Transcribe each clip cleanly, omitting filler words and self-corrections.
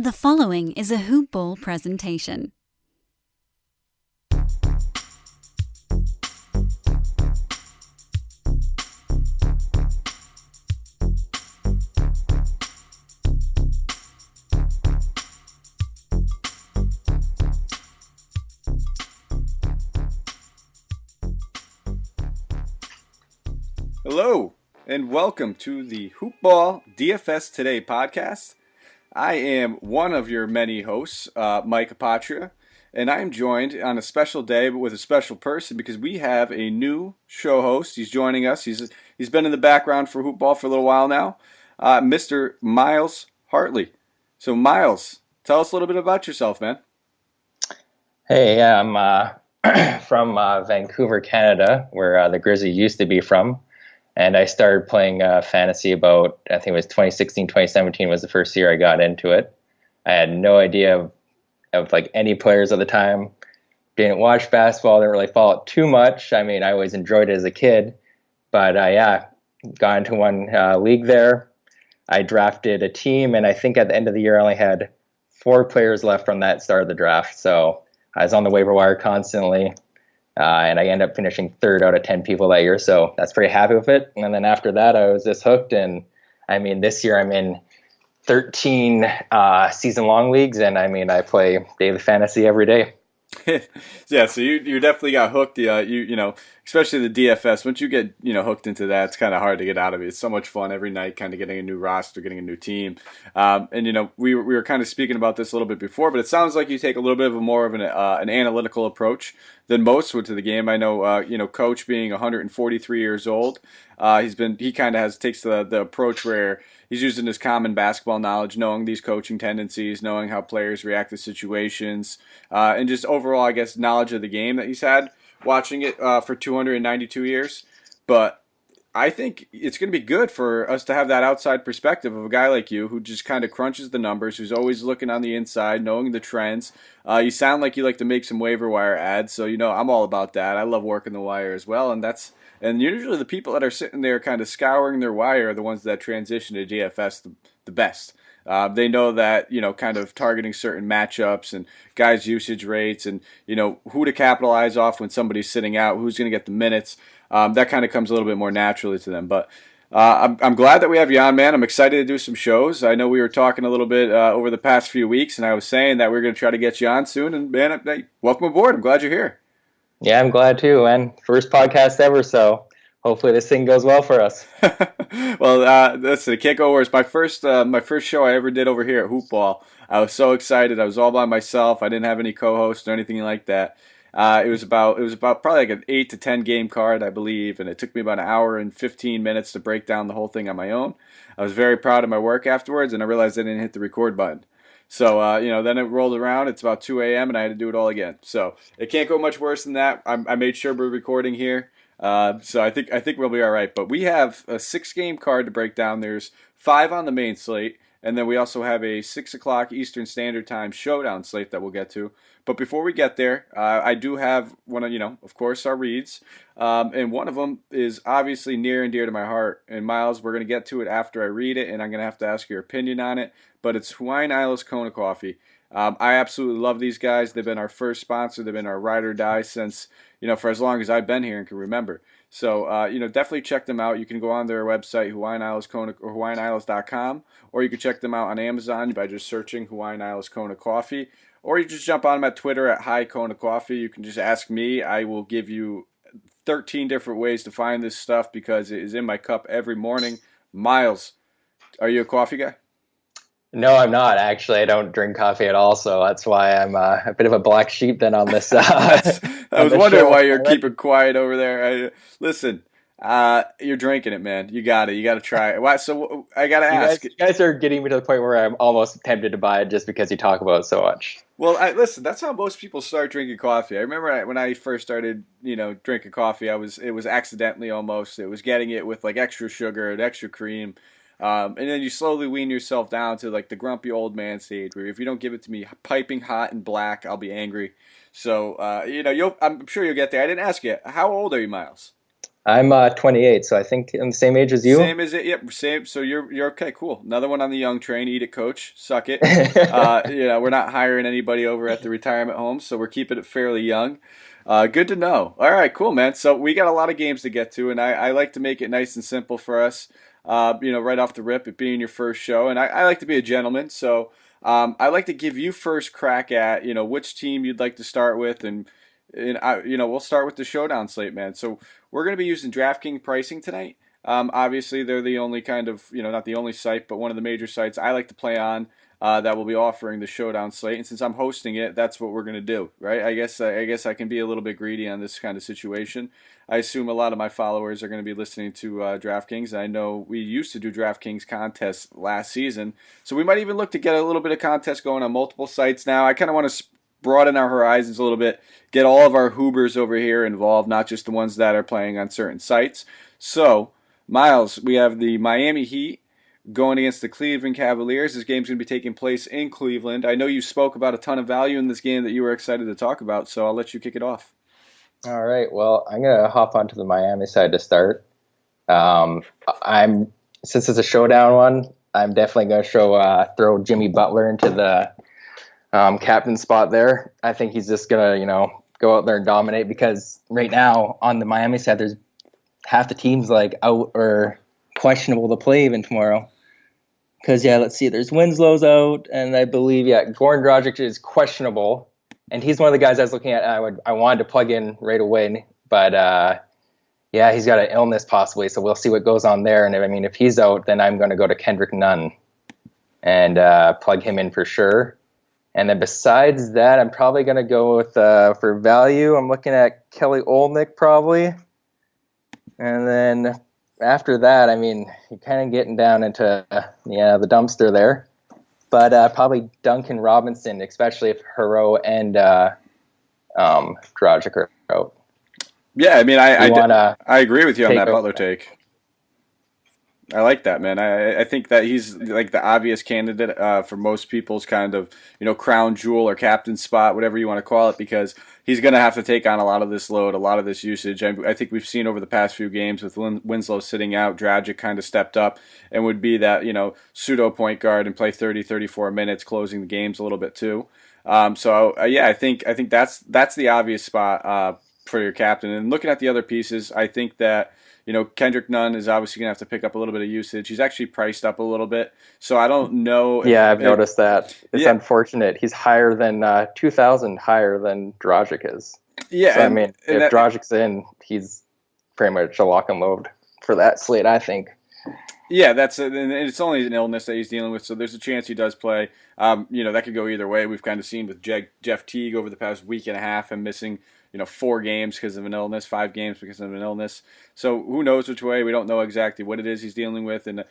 The following is a Hoop Ball presentation. Hello, and welcome to the Hoop Ball DFS Today podcast. I am one of your many hosts, Mike Apatria, and I am joined on a special day but with a special person because we have a new show host. He's joining us. He's been in the background for Hoop Ball for a little while now, Mr. Myles Hartley. So, Myles, tell us a little bit about yourself, man. Hey, yeah, I'm from Vancouver, Canada, where the Grizzlies used to be from. And I started playing fantasy about, I think it was 2016, 2017 was the first year I got into it. I had no idea of like any players at the time. Didn't watch basketball, didn't really follow it too much. I mean, I always enjoyed it as a kid. But yeah, got into one league there. I drafted a team, and I think at the end of the year I only had 4 players left from that start of the draft. So I was on the waiver wire constantly. And I ended up finishing 3rd out of 10 people that year. So that's pretty happy with it. And then after that, I was just hooked. And I mean, this year I'm in 13 season-long leagues. And I mean, I play daily fantasy every day. Yeah, so you definitely got hooked. You know, especially the DFS. Once you get hooked into that, it's kind of hard to get out of it. It's so much fun every night, kind of getting a new roster, getting a new team. And we were kind of speaking about this a little bit before, but it sounds like you take a little bit of more of an analytical approach than most would to the game. I know Coach being 143 years old, he kind of takes the approach where he's using his common basketball knowledge, knowing these coaching tendencies, knowing how players react to situations, and just overall, I guess, knowledge of the game that he's had watching it for 292 years. But I think it's going to be good for us to have that outside perspective of a guy like you who just kind of crunches the numbers, who's always looking on the inside, knowing the trends. You sound like you like to make some waiver wire ads, so I'm all about that. I love working the wire as well, and usually the people that are sitting there kind of scouring their wire are the ones that transition to DFS the best. They know that, kind of targeting certain matchups and guys' usage rates and, who to capitalize off when somebody's sitting out, who's going to get the minutes. That kind of comes a little bit more naturally to them. But I'm glad that we have you on, man. I'm excited to do some shows. I know we were talking a little bit over the past few weeks, and I was saying that we are going to try to get you on soon. And, man, welcome aboard. I'm glad you're here. Yeah, I'm glad too. And first podcast ever, so hopefully this thing goes well for us. Well, listen, it can't go worse. My first show I ever did over here at Hoop Ball, I was so excited. I was all by myself. I didn't have any co-hosts or anything like that. It was about probably like an 8 to 10 game card, I believe, and it took me about an hour and 15 minutes to break down the whole thing on my own. I was very proud of my work afterwards, and I realized I didn't hit the record button. So, then it rolled around. It's about 2 a.m., and I had to do it all again. So it can't go much worse than that. I made sure we're recording here. So I think we'll be all right. But we have a 6-game card to break down. There's 5 on the main slate, and then we also have a 6 o'clock Eastern Standard Time showdown slate that we'll get to. But before we get there, I do have one of, of course, our reads. And one of them is obviously near and dear to my heart. And Myles, we're going to get to it after I read it, and I'm going to have to ask your opinion on it. But it's Hawaiian Isles Kona Coffee. I absolutely love these guys. They've been our first sponsor. They've been our ride or die since, for as long as I've been here and can remember. So, definitely check them out. You can go on their website, Hawaiian Isles Kona or HawaiianIsles.com, or you can check them out on Amazon by just searching Hawaiian Isles Kona Coffee, or you just jump on them at Twitter at Hi Kona Coffee. You can just ask me. I will give you 13 different ways to find this stuff because it is in my cup every morning. Myles, are you a coffee guy? No, I'm not. Actually, I don't drink coffee at all, so that's why I'm a bit of a black sheep then on this. I was wondering why you're keeping quiet over there. Listen, you're drinking it, man. You got it. You got to try it. Why? So I got to ask. You guys are getting me to the point where I'm almost tempted to buy it just because you talk about it so much. Well, listen, that's how most people start drinking coffee. I remember when I first started, drinking coffee, it was accidentally almost. It was getting it with like extra sugar and extra cream. And then you slowly wean yourself down to like the grumpy old man stage where if you don't give it to me piping hot and black, I'll be angry. So, I'm sure you'll get there. I didn't ask you, how old are you, Myles? I'm 28, so I think I'm the same age as you. Same as it. Yep, same. So you're okay. Cool. Another one on the young train. Eat it, coach. Suck it. We're not hiring anybody over at the retirement home, so we're keeping it fairly young. Good to know. All right, cool, man. So we got a lot of games to get to, and I like to make it nice and simple for us. Right off the rip, it being your first show, and I like to be a gentleman, so I like to give you first crack at which team you'd like to start with, and we'll start with the showdown slate, man. So we're going to be using DraftKings pricing tonight. Obviously, they're the only kind of, not the only site, but one of the major sites I like to play on that will be offering the showdown slate. And since I'm hosting it, that's what we're going to do, right? I guess I can be a little bit greedy on this kind of situation. I assume a lot of my followers are going to be listening to DraftKings. I know we used to do DraftKings contests last season, so we might even look to get a little bit of contest going on multiple sites now. I kind of want to broaden our horizons a little bit, get all of our Hoobers over here involved, not just the ones that are playing on certain sites. So, Myles, we have the Miami Heat going against the Cleveland Cavaliers. This game's going to be taking place in Cleveland. I know you spoke about a ton of value in this game that you were excited to talk about, so I'll let you kick it off. All right. Well, I'm gonna hop onto the Miami side to start. Since it's a showdown one, I'm definitely gonna throw Jimmy Butler into the captain spot there. I think he's just gonna go out there and dominate, because right now on the Miami side, there's half the teams like out or questionable to play even tomorrow. Because let's see, there's Winslow's out, and I believe Goran Dragic is questionable. And he's one of the guys I was looking at. I wanted to plug in right away, but he's got an illness possibly, so we'll see what goes on there. And if he's out, then I'm going to go to Kendrick Nunn and plug him in for sure. And then besides that, I'm probably going to go with for value, I'm looking at Kelly Olynyk probably. And then after that, you're kind of getting down into the dumpster there. But probably Duncan Robinson, especially if Hero and Dragic are out. Yeah, I agree with you on that Butler take. I like that, man. I think that he's like the obvious candidate for most people's kind of, crown jewel or captain spot, whatever you want to call it, because he's going to have to take on a lot of this load, a lot of this usage. I think we've seen over the past few games with Winslow sitting out, Dragic kind of stepped up and would be that, pseudo point guard and play 30, 34 minutes, closing the games a little bit too. I think that's the obvious spot for your captain. And looking at the other pieces, I think that Kendrick Nunn is obviously going to have to pick up a little bit of usage. He's actually priced up a little bit, so I don't know. I've noticed that. It's unfortunate. He's higher than 2,000 higher than Dragic is. Yeah, so, if Dragic's in, he's pretty much a lock and load for that slate, I think. Yeah, and it's only an illness that he's dealing with, so there's a chance he does play. That could go either way. We've kind of seen with Jeff Teague over the past week and a half him missing 4 games because of an illness, 5 games because of an illness. So who knows which way? We don't know exactly what it is he's dealing with. And,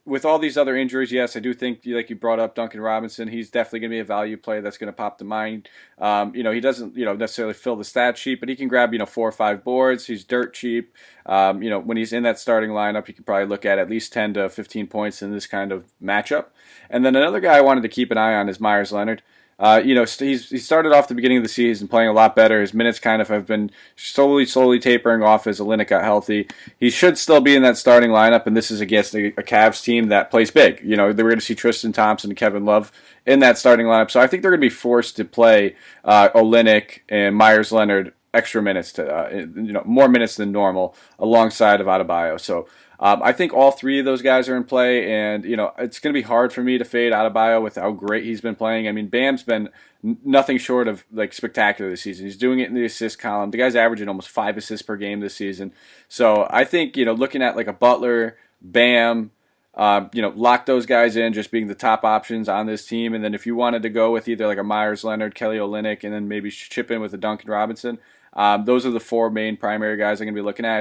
with all these other injuries, yes, I do think, like you brought up, Duncan Robinson, he's definitely going to be a value play that's going to pop to mind. He doesn't, necessarily fill the stat sheet, but he can grab, 4 or 5 boards. He's dirt cheap. When he's in that starting lineup, you can probably look at least 10 to 15 points in this kind of matchup. And then another guy I wanted to keep an eye on is Myles Leonard. He started off the beginning of the season playing a lot better. His minutes kind of have been slowly tapering off as Olynyk got healthy. He should still be in that starting lineup, and this is against a Cavs team that plays big. They were going to see Tristan Thompson and Kevin Love in that starting lineup. So I think they're going to be forced to play Olynyk and Myles Leonard extra minutes more minutes than normal alongside of Adebayo. So I think all 3 of those guys are in play, and it's going to be hard for me to fade Adebayo with how great he's been playing. Bam's been nothing short of spectacular this season. He's doing it in the assist column. The guy's averaging almost 5 assists per game this season. So I think looking at a Butler, Bam, lock those guys in, just being the top options on this team. And then if you wanted to go with either a Myles Leonard, Kelly Olynyk, and then maybe chip in with a Duncan Robinson, those are the 4 main primary guys I'm going to be looking at.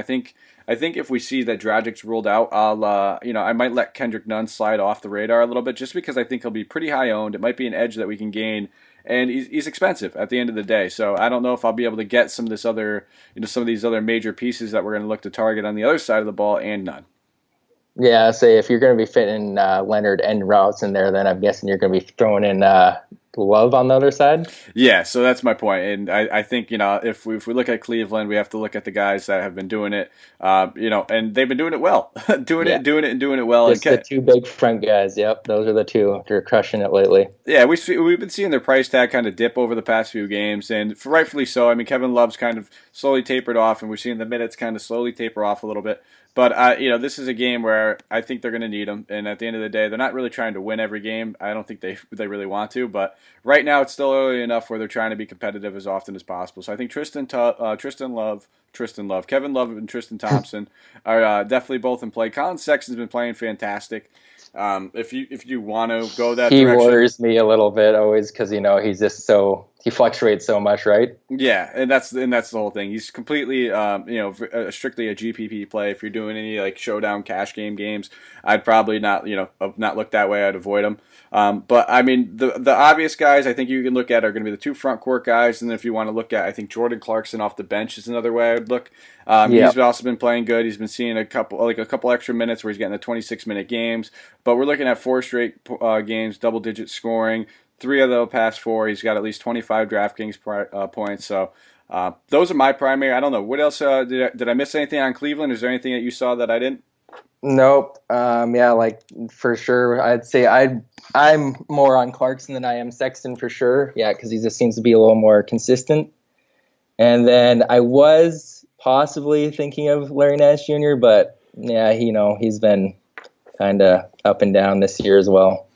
I think if we see that Dragic's ruled out, I might let Kendrick Nunn slide off the radar a little bit, just because I think he'll be pretty high owned. It might be an edge that we can gain, and he's expensive at the end of the day. So I don't know if I'll be able to get some of these other major pieces that we're going to look to target on the other side of the ball, and Nunn. Yeah, say if you're going to be fitting Leonard and Routes in there, then I'm guessing you're going to be throwing in Love on the other side. Yeah, so that's my point, and I think if we look at Cleveland, we have to look at the guys that have been doing it, and they've been doing it well, Yeah, and doing it well, and just the two big front guys. Yep, those are the two. They're crushing it lately. yeah, we've been seeing their price tag kind of dip over the past few games, and rightfully so. I mean, Kevin Love's kind of slowly tapered off, and we're seeing the minutes kind of slowly taper off a little bit. But this is a game where I think they're going to need him, and at the end of the day, they're not really trying to win every game. I don't think they really want to, but right now it's still early enough where they're trying to be competitive as often as possible. So I think Tristan Love, Kevin Love, and Tristan Thompson are definitely both in play. Colin Sexton's been playing fantastic. If you want to go that He direction, worries me a little bit always because he's just he fluctuates so much, right? yeah, and that's the whole thing. He's completely strictly a GPP play. If you're doing any like showdown cash games, I'd probably not look that way. I'd avoid him. But I mean the obvious guys I think you can look at are going to be the two front court guys, and then if you want to look at, I think Jordan Clarkson off the bench is another way I would look. Yeah. He's also been playing good. He's been seeing a couple extra minutes where he's getting the 26-minute games. But we're looking at four straight games, double-digit scoring. Three of the past four, he's got at least 25 DraftKings points. So those are my primary. I don't know. What else? Did I miss anything on Cleveland? Is there anything that you saw that I didn't? Nope. Yeah, like for sure. I'd say I'm more on Clarkson than I am Sexton for sure. Yeah, because he just seems to be a little more consistent. And then I was possibly thinking of Larry Nash Jr., but yeah, he's been kind of up and down this year as well.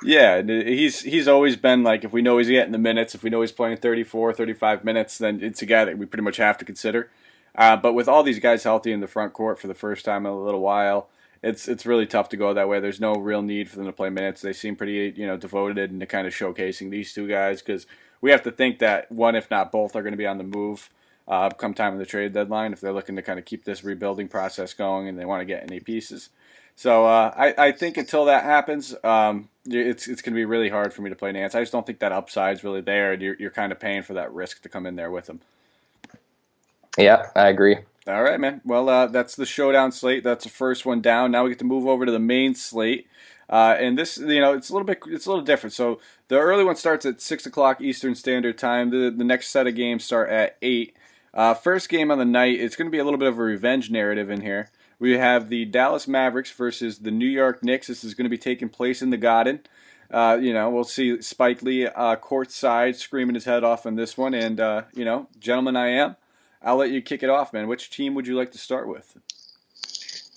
Yeah, he's always been like, if we know he's getting the minutes, if we know he's playing 34, 35 minutes, then it's a guy that we pretty much have to consider. But with all these guys healthy in the front court for the first time in a little while, it's really tough to go that way. There's no real need for them to play minutes. They seem pretty devoted into kind of showcasing these two guys because we have to think that one, if not both, are going to be on the move come time of the trade deadline if they're looking to kind of keep this rebuilding process going and they want to get any pieces. So I think until that happens, it's going to be really hard for me to play Nance. I just don't think that upside's really there, and you're kind of paying for that risk to come in there with him. Yeah, I agree. All right, man. Well, that's the showdown slate. That's the first one down. Now we get to move over to the main slate. And this, it's a little different. So the early one starts at 6 o'clock Eastern Standard Time. The next set of games start at 8. First game on the night, it's going to be a little bit of a revenge narrative in here. We have the Dallas Mavericks versus the New York Knicks. This is going to be taking place in the Garden. We'll see Spike Lee courtside screaming his head off on this one. And, gentlemen, I'll let you kick it off, man. Which team would you like to start with?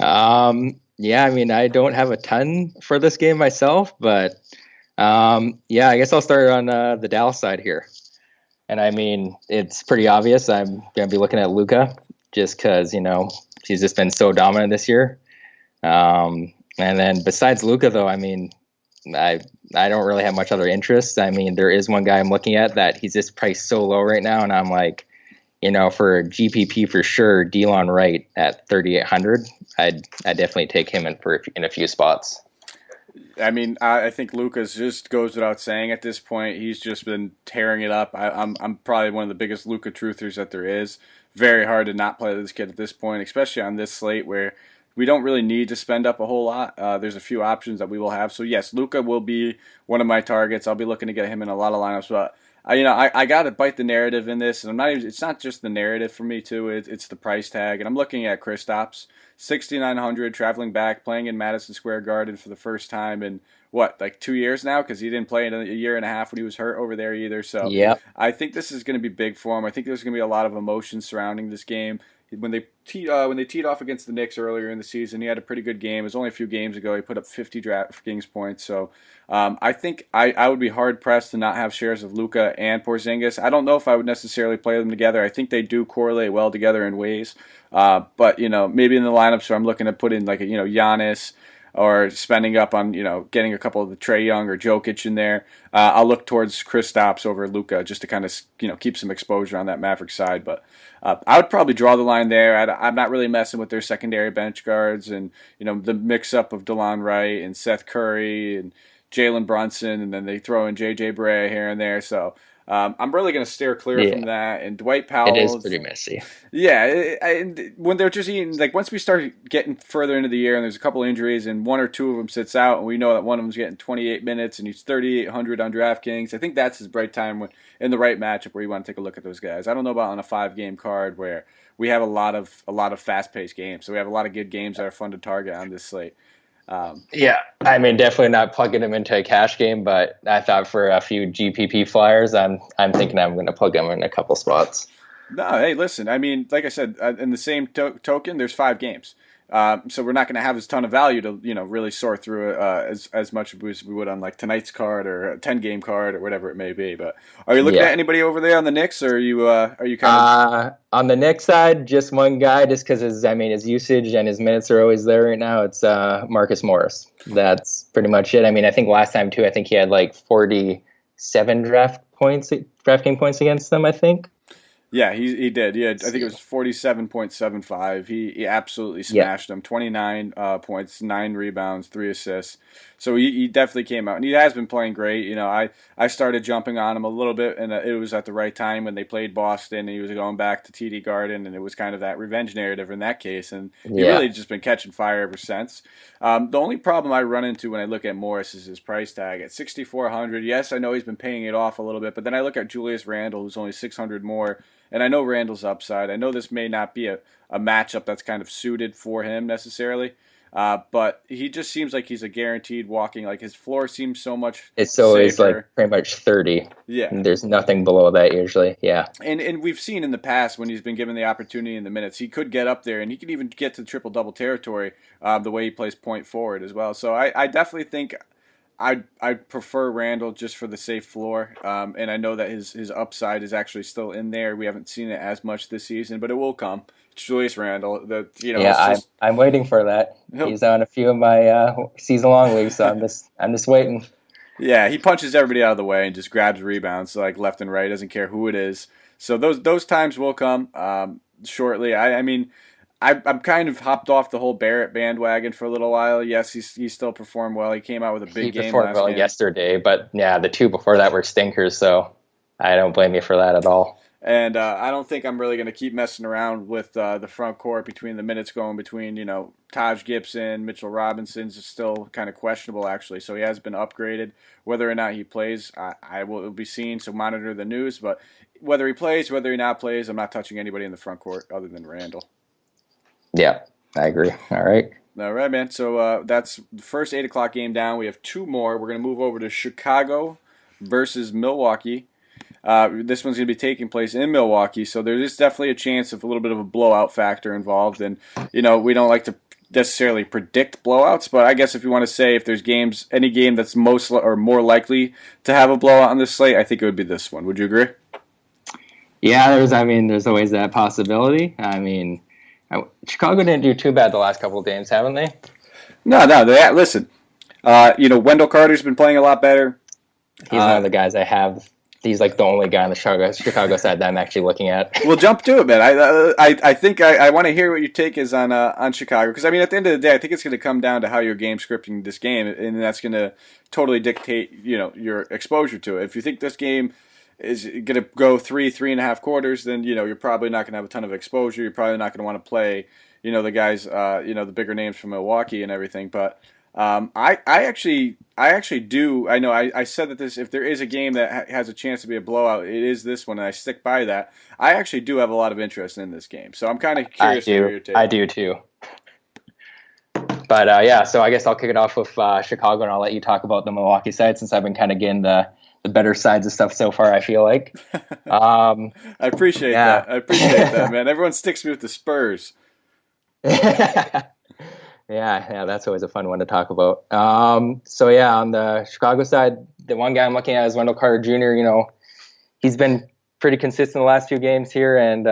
Yeah, I mean, I don't have a ton for this game myself, but yeah, I guess I'll start on the Dallas side here. And I mean, it's pretty obvious. I'm going to be looking at Luka just because, he's just been so dominant this year. And then besides Luka, though, I mean, I don't really have much other interest. I mean, there is one guy I'm looking at that he's just priced so low right now, and I'm like, for GPP for sure, Delon Wright at 3,800, I'd definitely take him in a few spots. I mean, I think Luka's just goes without saying at this point. He's just been tearing it up. I'm probably one of the biggest Luka truthers that there is. Very hard to not play this kid at this point, especially on this slate where we don't really need to spend up a whole lot. There's a few options that we will have. So yes, Luka will be one of my targets. I'll be looking to get him in a lot of lineups, but I got to bite the narrative in this, and it's not just the narrative for me too. It's the price tag, and I'm looking at Kristaps, 6,900, traveling back, playing in Madison Square Garden for the first time in like 2 years now, because he didn't play in a year and a half when he was hurt over there either. So yeah, I think this is going to be big for him. I think there's going to be a lot of emotion surrounding this game. When they teed off against the Knicks earlier in the season, he had a pretty good game. It was only a few games ago. He put up 50 DraftKings points. So I think I would be hard-pressed to not have shares of Luka and Porzingis. I don't know if I would necessarily play them together. I think they do correlate well together in ways. But, maybe in the lineups where I'm looking to put in like Giannis or spending up on, getting a couple of the Trae Young or Jokic in there, I'll look towards Kristaps over Luka just to kind of, keep some exposure on that Maverick side. But I would probably draw the line there. I'm not really messing with their secondary bench guards and, the mix-up of DeLon Wright and Seth Curry and Jalen Brunson, and then they throw in J.J. Barea here and there. So I'm really going to steer clear from Yeah, that. And Dwight it is Powell, pretty messy. yeah, when they're just eating, like once we start getting further into the year and there's a couple injuries and one or two of them sits out and we know that one of them's getting 28 minutes and he's 3,800 on DraftKings, I think that's his right time in the right matchup where you want to take a look at those guys. I don't know about on a 5-game card where we have a lot of fast-paced games, so we have a lot of good games that are fun to target on this slate. Yeah, I mean, definitely not plugging him into a cash game, but I thought for a few GPP flyers, I'm thinking I'm going to plug him in a couple spots. No, hey, listen. I mean, like I said, in the same token, there's 5 games, so we're not going to have a ton of value to really sort through it as much as we would on like tonight's card or a 10-game card or whatever it may be. But are you looking Yeah. at anybody over there on the Knicks, or are you kind of? On the Knicks side, just one guy, just because his usage and his minutes are always there right now. It's Marcus Morris. That's pretty much it. I mean, I think last time too, I think he had like 47 DraftKings points against them, I think. Yeah, he did. Yeah, I think it was 47.75. He absolutely smashed them. 29 points, 9 rebounds, 3 assists. So he definitely came out, and he has been playing great. I started jumping on him a little bit, and it was at the right time when they played Boston, and he was going back to TD Garden, and it was kind of that revenge narrative in that case, and he really just been catching fire ever since. The only problem I run into when I look at Morris is his price tag at 6,400. Yes, I know he's been paying it off a little bit, but then I look at Julius Randle, who's only 600 more. And I know Randall's upside. I know this may not be a matchup that's kind of suited for him necessarily, but he just seems like he's a guaranteed walking. Like his floor seems so much It's always safer. like pretty much 30. Yeah. And there's nothing below that usually. Yeah. And we've seen in the past when he's been given the opportunity in the minutes, he could get up there and he could even get to triple-double territory the way he plays point forward as well. So I definitely think I prefer Randall just for the safe floor, and I know that his upside is actually still in there. We haven't seen it as much this season, but it will come. It's Julius Randall. I'm waiting for that. He's on a few of my season-long leagues, so I'm just waiting. Yeah, he punches everybody out of the way and just grabs rebounds like left and right. Doesn't care who it is. So those times will come shortly. I mean. I'm kind of hopped off the whole Barrett bandwagon for a little while. Yes, he still performed well. He came out with a big game last game. He performed well yesterday, but yeah, the 2 before that were stinkers, so I don't blame you for that at all. And I don't think I'm really going to keep messing around with the front court between the minutes going between, Taj Gibson, Mitchell Robinson's is still kind of questionable, actually. So he has been upgraded. Whether or not he plays, I will be seen, so monitor the news. But whether he plays, whether he not plays, I'm not touching anybody in the front court other than Randall. Yeah, I agree. All right, man. So that's the first 8 o'clock game down. We have 2 more. We're going to move over to Chicago versus Milwaukee. This one's going to be taking place in Milwaukee, so there is definitely a chance of a little bit of a blowout factor involved. And, we don't like to necessarily predict blowouts, but I guess if you want to say if there's any game that's most or more likely to have a blowout on this slate, I think it would be this one. Would you agree? Yeah, there's always that possibility. I mean, Chicago didn't do too bad the last couple of games, haven't they? No. Listen, Wendell Carter's been playing a lot better. He's one of the guys I have. He's like the only guy on the Chicago side that I'm actually looking at. We'll jump to it, man. I think I want to hear what your take is on Chicago, because I mean, at the end of the day, I think it's going to come down to how you're game scripting this game, and that's going to totally dictate your exposure to it. If you think this game is going to go 3.5 quarters, then you're probably not going to have a ton of exposure. You're probably not going to want to play the guys the bigger names from Milwaukee and everything. But I actually do. I know I said that if there is a game that has a chance to be a blowout, it is this one, and I stick by that. I actually do have a lot of interest in this game, so I'm kind of curious to hear your take. I do too. But so I guess I'll kick it off with Chicago, and I'll let you talk about the Milwaukee side, since I've been kind of getting the better sides of stuff so far, I feel like. I appreciate that. I appreciate that, man. Everyone sticks me with the Spurs. Yeah, that's always a fun one to talk about. On the Chicago side, the one guy I'm looking at is Wendell Carter Jr. He's been pretty consistent the last few games here, and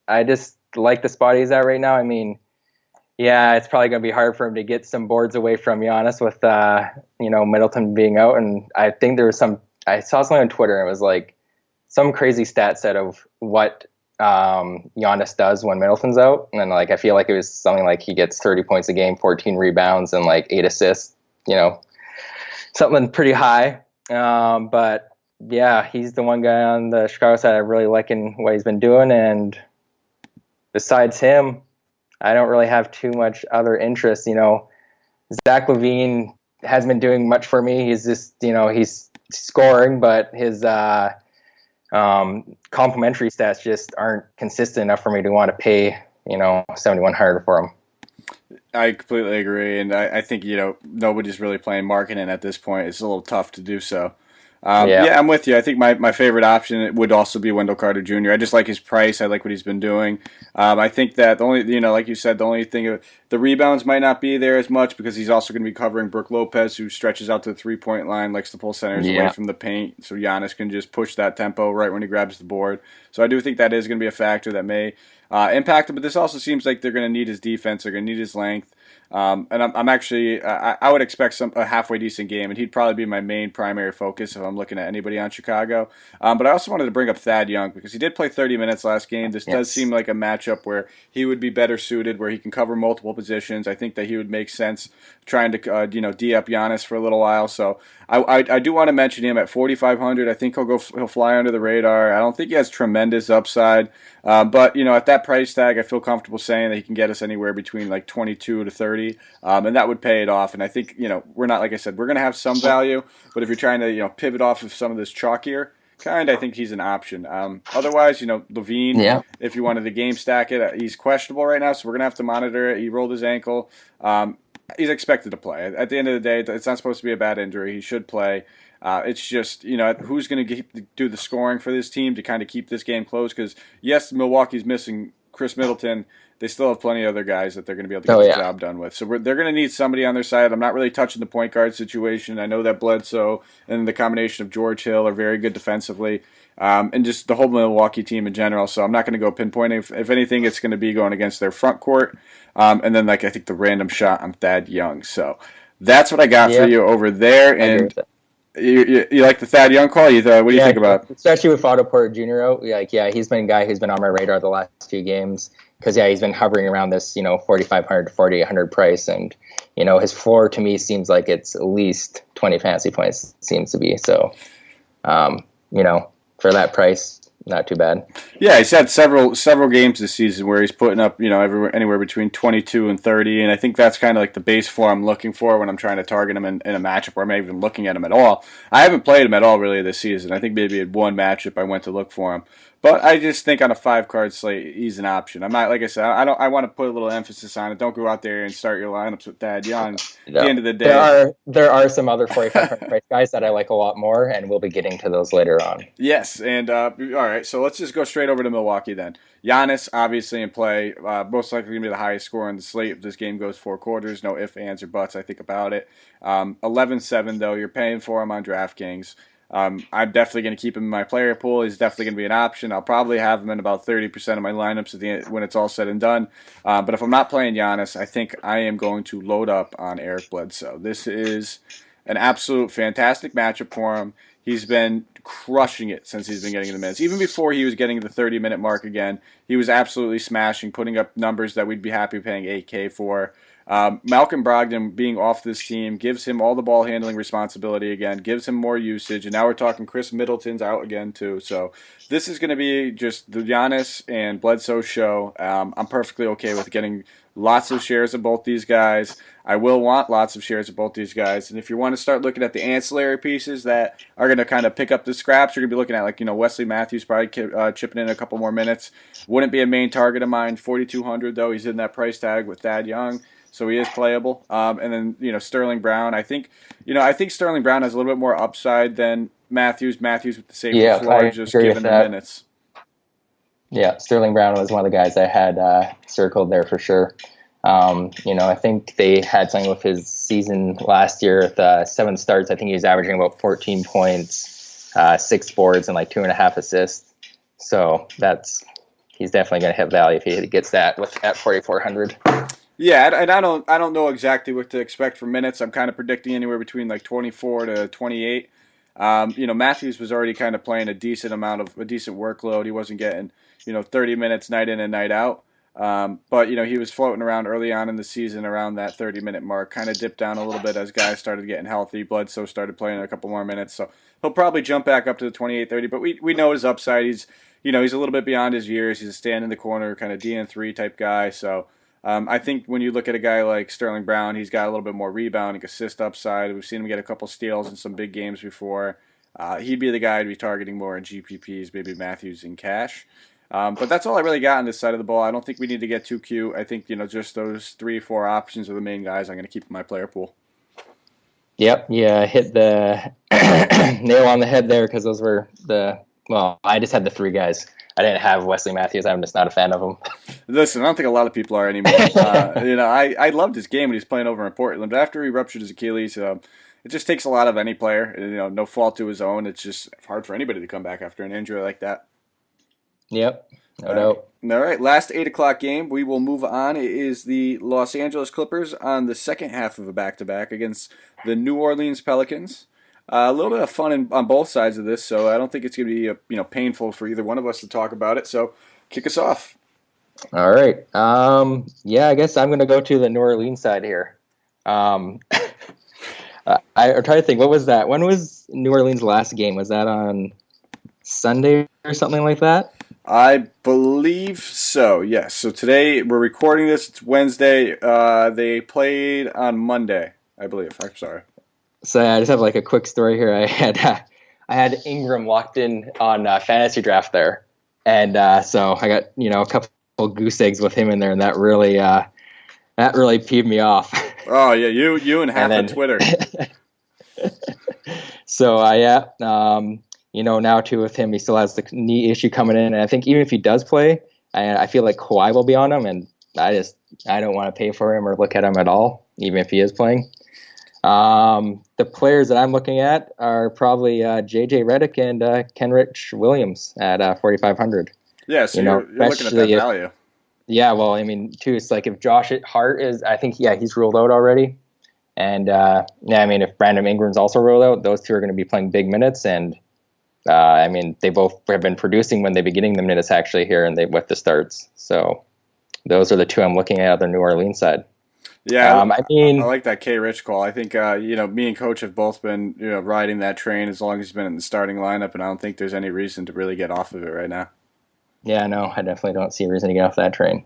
I just like the spot he's at right now. I mean, yeah, it's probably going to be hard for him to get some boards away from Giannis with Middleton being out, and I think I saw something on Twitter, and it was like some crazy stat set of what Giannis does when Middleton's out, and then I feel like it was something like he gets 30 points a game, 14 rebounds, and 8 assists. something pretty high. But yeah, he's the one guy on the Chicago side I really liking what he's been doing. And besides him, I don't really have too much other interest. Zach LaVine hasn't been doing much for me. He's just, he's scoring, but his complimentary stats just aren't consistent enough for me to want to pay, 7,100 for him. I completely agree, and I think nobody's really playing marketing at this point. It's a little tough to do so. Yeah, I'm with you. I think my favorite option would also be Wendell Carter Jr. I just like his price. I like what he's been doing. I think that the only, like you said, the only thing, the rebounds might not be there as much because he's also going to be covering Brook Lopez, who stretches out to the 3-point line, likes to pull centers away from the paint, so Giannis can just push that tempo right when he grabs the board. So I do think that is going to be a factor that may impact him, but this also seems like they're going to need his defense. They're going to need his length. And I'm actually, I would expect a halfway decent game, and he'd probably be my main primary focus if I'm looking at anybody on Chicago. But I also wanted to bring up Thad Young because he did play 30 minutes last game. This does seem like a matchup where he would be better suited, where he can cover multiple positions. I think that he would make sense trying to, D up Giannis for a little while. So I do want to mention him at 4,500. I think he'll fly under the radar. I don't think he has tremendous upside, but at that price tag, I feel comfortable saying that he can get us anywhere between like 22 to 30, and that would pay it off. And I think we're not, like I said, we're going to have some value, but if you're trying to pivot off of some of this chalkier kind, I think he's an option. Otherwise, LaVine, if you wanted to game stack it, he's questionable right now, so we're going to have to monitor it. He rolled his ankle. He's expected to play. At the end of the day, it's not supposed to be a bad injury. He should play. It's just, who's going to do the scoring for this team to kind of keep this game close? Because, yes, Milwaukee's missing Chris Middleton. They still have plenty of other guys that they're going to be able to get the job done with. So they're going to need somebody on their side. I'm not really touching the point guard situation. I know that Bledsoe and the combination of George Hill are very good defensively, and just the whole Milwaukee team in general. So I'm not going to go pinpointing. If anything, it's going to be going against their front court, and then I think the random shot on Thad Young. So that's what I got for you over there. And you like the Thad Young call? What do you think about it? Especially with Otto Porter Jr. out, he's been a guy who's been on my radar the last few games because he's been hovering around this 4,500 to 4,800 price, and his floor to me seems like it's at least 20 fantasy points. Seems to be so. For that price, not too bad. Yeah, he's had several games this season where he's putting up anywhere between 22 and 30, and I think that's kind of like the base floor I'm looking for when I'm trying to target him in a matchup where I'm not even looking at him at all. I haven't played him at all really this season. I think maybe in one matchup I went to look for him. But I just think on a 5-card slate, he's an option. I'm not, like I said, I want to put a little emphasis on it. Don't go out there and start your lineups with Thad Young. At the end of the day, there are some other 4,500 price guys that I like a lot more, and we'll be getting to those later on. Yes, and all right, so let's just go straight over to Milwaukee then. Giannis, obviously in play, most likely going to be the highest scorer on the slate if this game goes 4 quarters. No ifs, ands, or buts, I think, about it. 11-7, though, you're paying for him on DraftKings. I'm definitely going to keep him in my player pool. He's definitely going to be an option. I'll probably have him in about 30% of my lineups at the end, when it's all said and done. But if I'm not playing Giannis, I think I am going to load up on Eric Bledsoe. This is an absolute fantastic matchup for him. He's been crushing it since he's been getting in the minutes. Even before he was getting the 30-minute mark again, he was absolutely smashing, putting up numbers that we'd be happy paying 8K for. Malcolm Brogdon being off this team gives him all the ball handling responsibility again, gives him more usage, and now we're talking Chris Middleton's out again too. So this is going to be just the Giannis and Bledsoe show. I'm perfectly okay with getting lots of shares of both these guys. I will want lots of shares of both these guys. And if you want to start looking at the ancillary pieces that are going to kind of pick up the scraps, you're going to be looking at Wesley Matthews probably chipping in a couple more minutes. Wouldn't be a main target of mine. 4,200 though. He's in that price tag with Thad Young. So he is playable. And then, Sterling Brown. I think Sterling Brown has a little bit more upside than Matthews. Matthews with the safer floor, just given the minutes. Yeah, Sterling Brown was one of the guys I had circled there for sure. I think they had something with his season last year with 7 starts. I think he was averaging about 14 points, 6 boards, and 2.5 assists. So he's definitely going to have value if he gets that at 4,400. Yeah, and I don't know exactly what to expect for minutes. I'm kind of predicting anywhere between 24 to 28. Matthews was already kind of playing a decent workload. He wasn't getting 30 minutes night in and night out. But he was floating around early on in the season around that 30-minute mark. Kind of dipped down a little bit as guys started getting healthy. Bledsoe started playing a couple more minutes, so he'll probably jump back up to the 28, 30. But we know his upside. He's a little bit beyond his years. He's a stand in the corner kind of DN3 type guy. So I think when you look at a guy like Sterling Brown, he's got a little bit more rebounding, assist upside. We've seen him get a couple steals in some big games before. He'd be the guy I'd be targeting more in GPPs, maybe Matthews in cash. But that's all I really got on this side of the ball. I don't think we need to get too cute. I think just those 3-4 options are the main guys I'm going to keep in my player pool. Yep, yeah, hit the nail on the head there because those were I just had the 3 guys. I didn't have Wesley Matthews. I'm just not a fan of him. Listen, I don't think a lot of people are anymore. I loved his game when he was playing over in Portland, but after he ruptured his Achilles, it just takes a lot of any player. No fault to his own. It's just hard for anybody to come back after an injury like that. Yep, no doubt. All right, last 8 o'clock game. We will move on. It is the Los Angeles Clippers on the second half of a back-to-back against the New Orleans Pelicans. A little bit of fun on both sides of this, so I don't think it's going to be painful for either one of us to talk about it. So kick us off. All right. I guess I'm going to go to the New Orleans side here. I'm trying to think, what was that? When was New Orleans' last game? Was that on Sunday or something like that? I believe so, yes. So today, we're recording this. It's Wednesday. They played on Monday, I believe. I'm sorry. So I just have like a quick story here. I had Ingram locked in on fantasy draft there. And so I got, a couple goose eggs with him in there, and that really peeved me off. Oh, yeah, you and half of Twitter. So now too with him, he still has the knee issue coming in, and I think even if he does play, I feel like Kawhi will be on him, and I don't want to pay for him or look at him at all, even if he is playing. The players that I'm looking at are probably JJ Redick and Kenrich Williams at 4,500. Yeah, so you're looking at that value. Yeah, well, I mean, too, it's like if Josh Hart is, I think, he's ruled out already. And, if Brandon Ingram's also ruled out, those two are going to be playing big minutes. And, they both have been producing when they've been getting the minutes actually here and with the starts. So those are the two I'm looking at the New Orleans side. Yeah, I like that K. Rich call. I think, me and Coach have both been, riding that train as long as he's been in the starting lineup, and I don't think there's any reason to really get off of it right now. Yeah, no, I definitely don't see a reason to get off that train.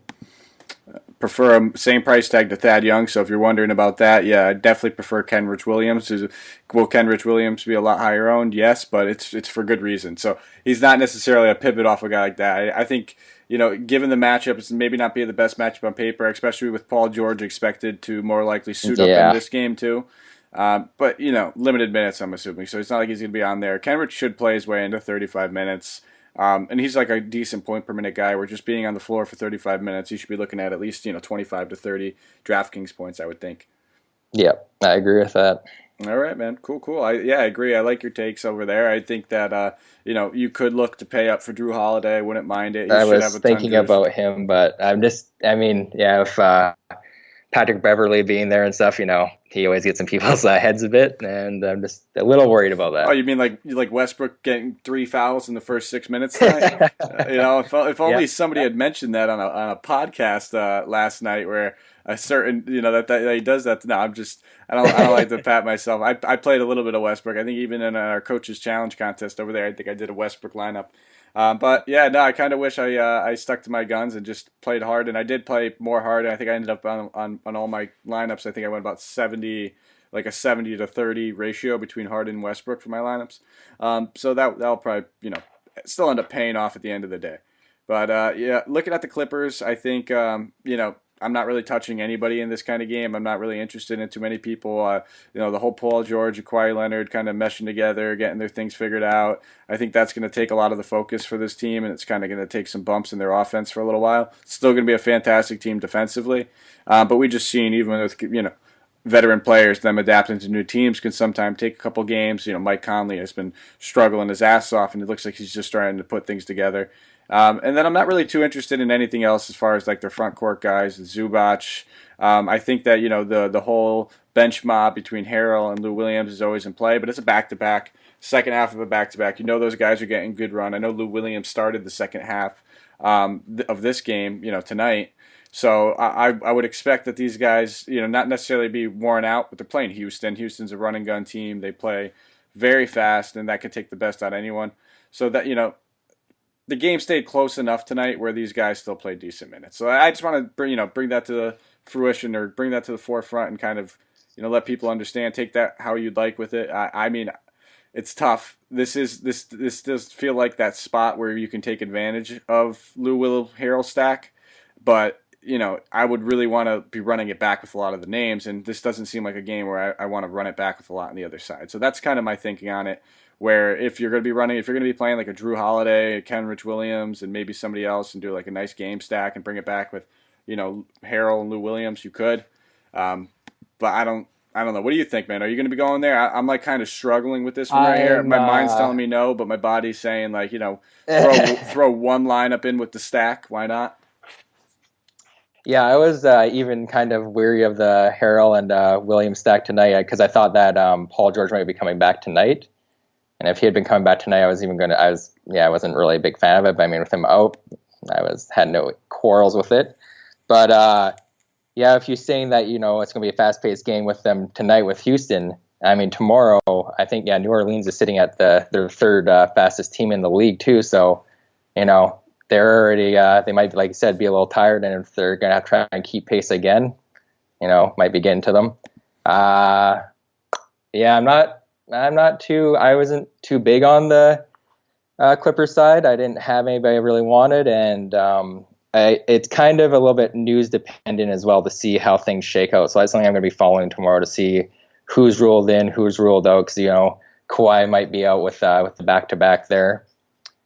Prefer a same price tag to Thad Young, so if you're wondering about that, yeah, I definitely prefer Kenrich Williams. Will Kenrich Williams be a lot higher owned? Yes, but it's for good reason. So he's not necessarily a pivot off a guy like that. I think, given the matchup, it's maybe not be the best matchup on paper, especially with Paul George expected to more likely suit up in this game too. But, limited minutes, I'm assuming. So it's not like he's going to be on there. Kenrich should play his way into 35 minutes. And he's like a decent point per minute guy. We're just being on the floor for 35 minutes. You should be looking at least 25 to 30 DraftKings points, I would think. Yeah, I agree with that. All right, man. Cool. I agree. I like your takes over there. I think that you could look to pay up for Drew Holiday. I wouldn't mind it. I was thinking about him, but if Patrick Beverley being there and stuff, he always gets in people's heads a bit, and I'm just a little worried about that. Oh, you mean like Westbrook getting 3 fouls in the first 6 minutes tonight? If only somebody had mentioned that on a podcast last night, where a certain that he does that. No, I don't like to pat myself. I played a little bit of Westbrook. I think even in our coaches challenge contest over there, I think I did a Westbrook lineup. But yeah, no, I kind of wish I stuck to my guns and just played hard. And I did play more hard. And I think I ended up on all my lineups. I think I went about 70, like a 70 to 30 ratio between Harden and Westbrook for my lineups. So that'll probably still end up paying off at the end of the day. But looking at the Clippers, I think I'm not really touching anybody in this kind of game. I'm not really interested in too many people. The whole Paul George and Kawhi Leonard kind of meshing together, getting their things figured out. I think that's going to take a lot of the focus for this team, and it's kind of going to take some bumps in their offense for a little while. It's still going to be a fantastic team defensively, but we just seen, even with veteran players, them adapting to new teams can sometimes take a couple games. Mike Conley has been struggling his ass off, and it looks like he's just trying to put things together. And then I'm not really too interested in anything else as far as like their front court guys, Zubac. I think that the whole bench mob between Harrell and Lou Williams is always in play, but it's a back-to-back, second half of a back-to-back. Those guys are getting good run. I know Lou Williams started the second half of this game, tonight. So I would expect that these guys, not necessarily be worn out, but they're playing Houston. Houston's a run and gun team. They play very fast, and that could take the best out of anyone. So that, the game stayed close enough tonight where these guys still played decent minutes. So I just want to bring that to the fruition, or bring that to the forefront, and kind of let people understand. Take that how you'd like with it. I mean, it's tough. This does feel like that spot where you can take advantage of Lou Will Harrell stack, but I would really want to be running it back with a lot of the names, and this doesn't seem like a game where I want to run it back with a lot on the other side. So that's kind of my thinking on it. Where if you're going to be playing like a Drew Holiday, a Kenrich Williams, and maybe somebody else, and do like a nice game stack and bring it back with, Harrell and Lou Williams, you could. But I don't know. What do you think, man? Are you going to be going there? I'm like kind of struggling with this one right here. My mind's telling me no, but my body's saying like, throw one lineup in with the stack. Why not? Yeah, I was even kind of weary of the Harrell and Williams stack tonight because I thought that Paul George might be coming back tonight. And if he had been coming back tonight, I wasn't really a big fan of it. But I mean, with him out, had no quarrels with it. But if you're saying that it's going to be a fast-paced game with them tonight with Houston, I mean tomorrow, I think New Orleans is sitting at their third fastest team in the league too. So they're already they might, like you said, be a little tired, and if they're going to try and keep pace again, might be getting to them. I wasn't too big on the Clippers side. I didn't have anybody I really wanted, and it's kind of a little bit news dependent as well to see how things shake out. So that's something I'm going to be following tomorrow to see who's ruled in, who's ruled out, because Kawhi might be out with the back-to-back there,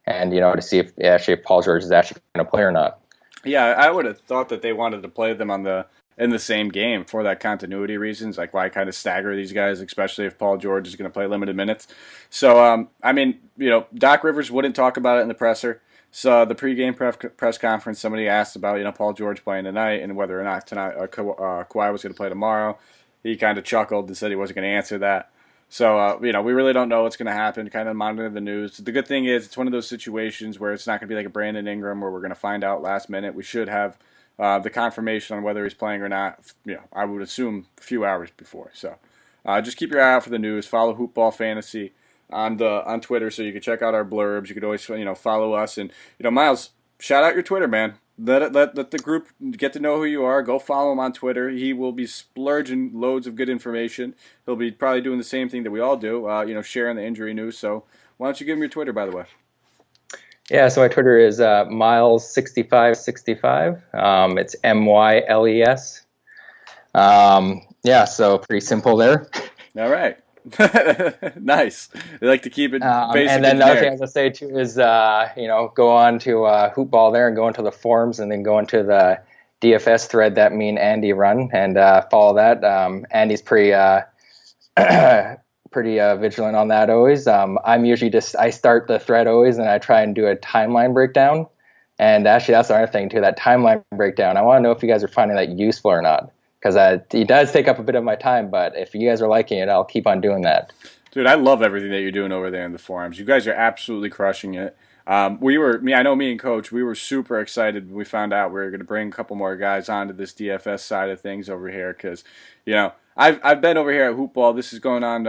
and to see if Paul George is actually going to play or not. Yeah, I would have thought that they wanted to play them in the same game for that continuity reasons, like why kind of stagger these guys, especially if Paul George is going to play limited minutes. So, Doc Rivers wouldn't talk about it in the presser. So the pregame press conference, somebody asked about, Paul George playing tonight and whether or not tonight Kawhi was going to play tomorrow. He kind of chuckled and said he wasn't going to answer that. So, we really don't know what's going to happen, kind of monitor the news. The good thing is it's one of those situations where it's not going to be like a Brandon Ingram where we're going to find out last minute. We should have the confirmation on whether he's playing or not, I would assume a few hours before. So just keep your eye out for the news. Follow Hoopball Fantasy on Twitter so you can check out our blurbs. You could always follow us. And Myles, shout out your Twitter, man. Let the group get to know who you are. Go follow him on Twitter. He will be splurging loads of good information. He'll be probably doing the same thing that we all do, sharing the injury news. So why don't you give him your Twitter, by the way? Yeah, so my Twitter is Myles6565. It's MYLES. So pretty simple there. All right. Nice. They like to keep it basic. And then the other thing I was going to say too is, go on to Hoopball there and go into the forums and then go into the DFS thread that me and Andy run and follow that. Andy's pretty vigilant on that always. I'm usually I start the thread always and I try and do a timeline breakdown. And actually, that's another thing too, that timeline breakdown. I want to know if you guys are finding that useful or not. Because it does take up a bit of my time, but if you guys are liking it, I'll keep on doing that. Dude, I love everything that you're doing over there in the forums. You guys are absolutely crushing it. I know me and Coach, we were super excited when we found out we were going to bring a couple more guys onto this DFS side of things over here because, I've been over here at Hoopball. This is going on,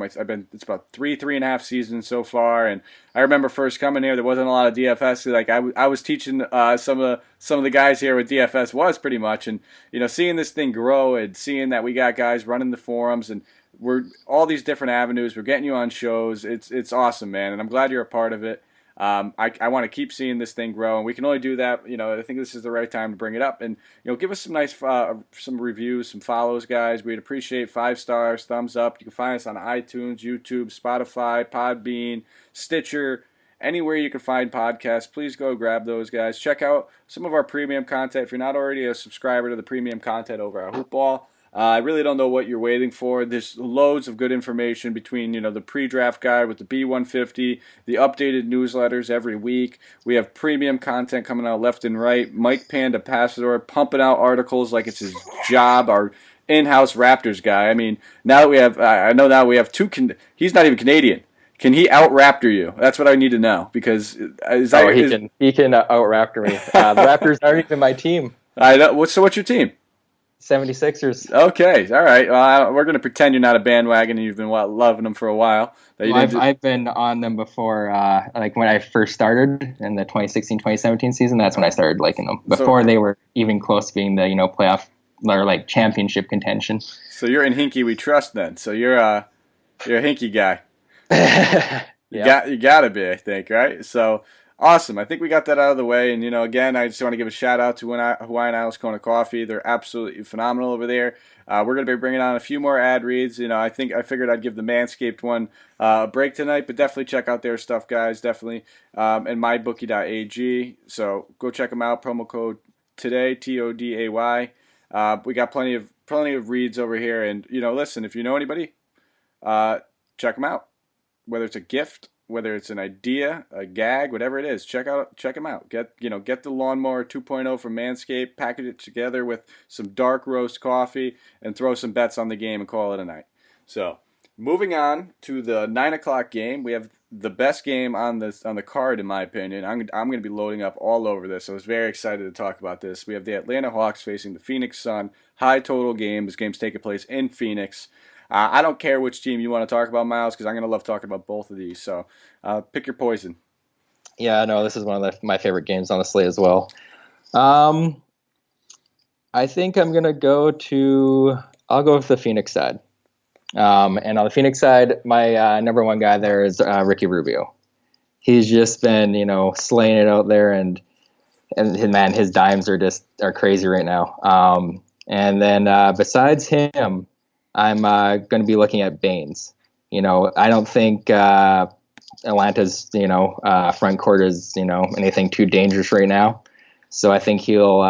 it's about three and a half seasons so far, and I remember first coming here, there wasn't a lot of DFS. Like I was teaching some of the guys here what DFS was pretty much, and seeing this thing grow and seeing that we got guys running the forums and we're all these different avenues. We're getting you on shows. It's awesome, man, and I'm glad you're a part of it. I want to keep seeing this thing grow, and we can only do that. I think this is the right time to bring it up, and give us some nice some reviews, some follows, guys. We'd appreciate 5 stars, thumbs up. You can find us on iTunes, YouTube, Spotify, Podbean, Stitcher, anywhere you can find podcasts. Please go grab those, guys. Check out some of our premium content if you're not already a subscriber to the premium content over at Hoopball. I really don't know what you're waiting for. There's loads of good information between, the pre-draft guide with the B150, the updated newsletters every week. We have premium content coming out left and right. Mike Panda Passador pumping out articles like it's his job. Our in-house Raptors guy. I mean, now that we have, I know now we have two. He's not even Canadian. Can he out Raptor you? That's what I need to know because is that Oh, your, he can out Raptor me. The Raptors aren't even my team. I know. What's your team? 76ers. Okay, all right. Well, we're gonna pretend you're not a bandwagon and you've been loving them for a while. That you Well, I've didn't. I've been on them before, like when I first started in the 2016-2017 season. That's when I started liking them. So Before they were even close to being the playoff or like championship contention. so you're in Hinky we trust then. So you're a Hinky guy. Yep. You gotta be, I think, right? So awesome. I think we got that out of the way. And again, I just want to give a shout out to Hawaiian Isles Kona Coffee. They're absolutely phenomenal over there. We're gonna be bringing on a few more ad reads. I figured I'd give the Manscaped one a break tonight, but definitely check out their stuff, guys. Definitely, and mybookie.ag. So go check them out. Promo code today, TODAY. We got plenty of reads over here, and listen, if you know anybody, check them out. Whether it's a gift, whether it's an idea, a gag, whatever it is, check them out. Get the lawnmower 2.0 from Manscaped, package it together with some dark roast coffee, and throw some bets on the game and call it a night. So, moving on to the 9 o'clock game, we have the best game on the card in my opinion. I'm going to be loading up all over this. I was very excited to talk about this. We have the Atlanta Hawks facing the Phoenix Sun. High total game. This game's taking place in Phoenix. I don't care which team you want to talk about, Myles, because I'm going to love talking about both of these. So pick your poison. Yeah, no, this is one of my favorite games on the slate as well. I think I'll go with the Phoenix side. And on the Phoenix side, my number one guy there is Ricky Rubio. He's just been, slaying it out there, and man, his dimes are crazy right now. And then besides him, I'm going to be looking at Baines. I don't think Atlanta's front court is anything too dangerous right now, so I think he'll